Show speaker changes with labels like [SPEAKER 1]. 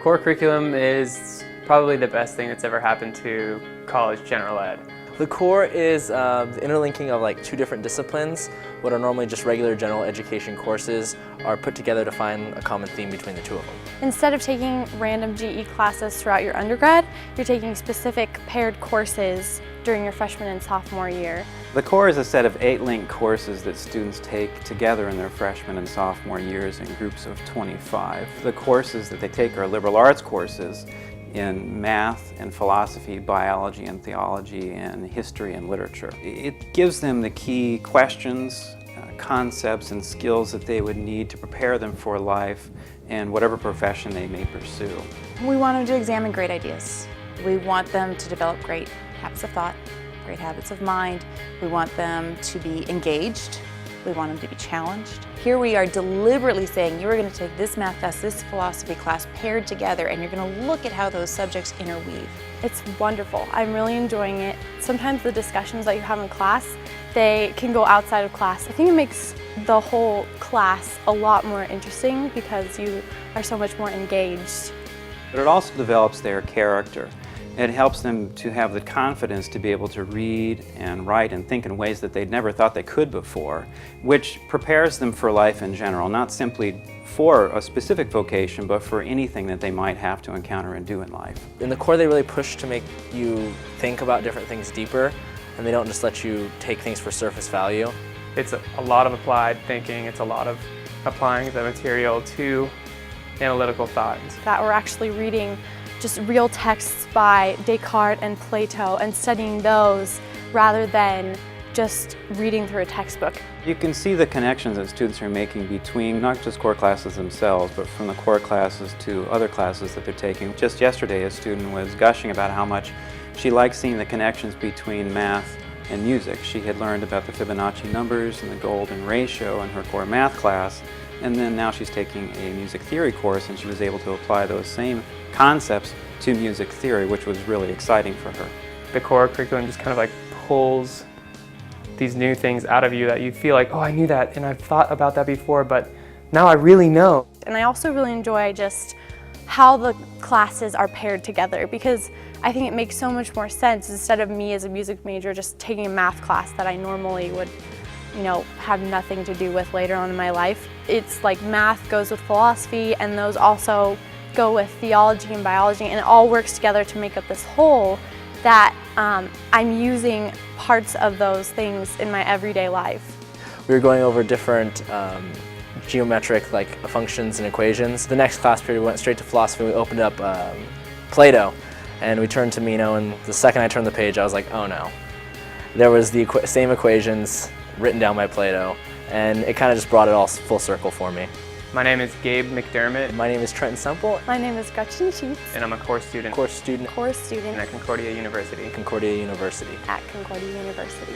[SPEAKER 1] Core curriculum is probably the best thing that's ever happened to college general ed.
[SPEAKER 2] The core is the interlinking of like two different disciplines. What are normally just regular general education courses are put together to find a common theme between the two of them.
[SPEAKER 3] Instead of taking random GE classes throughout your undergrad, you're taking specific paired courses during your freshman and sophomore year.
[SPEAKER 4] The core is a set of 8 linked courses that students take together in their freshman and sophomore years in groups of 25. The courses that they take are liberal arts courses in math and philosophy, biology and theology, and history and literature. It gives them the key questions, concepts and skills that they would need to prepare them for life and whatever profession they may pursue.
[SPEAKER 5] We want them to examine great ideas. We want them to develop great habits of thought, great habits of mind. We want them to be engaged. We want them to be challenged. Here we are deliberately saying you are going to take this math class, this philosophy class paired together, and you're going to look at how those subjects interweave.
[SPEAKER 3] It's wonderful. I'm really enjoying it. Sometimes the discussions that you have in class, they can go outside of class. I think it makes the whole class a lot more interesting because you are so much more engaged.
[SPEAKER 4] But it also develops their character. It helps them to have the confidence to be able to read and write and think in ways that they'd never thought they could before, which prepares them for life in general, not simply for a specific vocation, but for anything that they might have to encounter and do in life.
[SPEAKER 2] In the core, they really push to make you think about different things deeper, and they don't just let you take things for surface value.
[SPEAKER 1] It's a lot of applied thinking, it's a lot of applying the material to analytical thought.
[SPEAKER 3] That we're actually reading just real texts by Descartes and Plato and studying those rather than just reading through a textbook.
[SPEAKER 4] You can see the connections that students are making between not just core classes themselves, but from the core classes to other classes that they're taking. Just yesterday, a student was gushing about how much she liked seeing the connections between math and music. She had learned about the Fibonacci numbers and the golden ratio in her core math class, and then now she's taking a music theory course, and she was able to apply those same concepts to music theory, which was really exciting for her.
[SPEAKER 1] The core curriculum just kind of like pulls these new things out of you that you feel like, oh, I knew that and I've thought about that before, but now I really know.
[SPEAKER 3] And I also really enjoy just how the classes are paired together because I think it makes so much more sense instead of me as a music major just taking a math class that I normally would have nothing to do with later on in my life. It's like math goes with philosophy and those also go with theology and biology, and it all works together to make up this whole that I'm using parts of those things in my everyday life.
[SPEAKER 2] We were going over different geometric functions and equations. The next class period we went straight to philosophy. We opened up Plato and we turned to Meno, and the second I turned the page I was like, oh no. There was the same equations written down by Plato, and it kind of just brought it all full circle for me.
[SPEAKER 1] My name is Gabe McDermott.
[SPEAKER 2] My name is Trenton Semple.
[SPEAKER 3] My name is Gretchen Sheets.
[SPEAKER 1] And I'm a core student.
[SPEAKER 3] Core student.
[SPEAKER 1] At Concordia University.
[SPEAKER 2] Concordia University.
[SPEAKER 3] At Concordia University.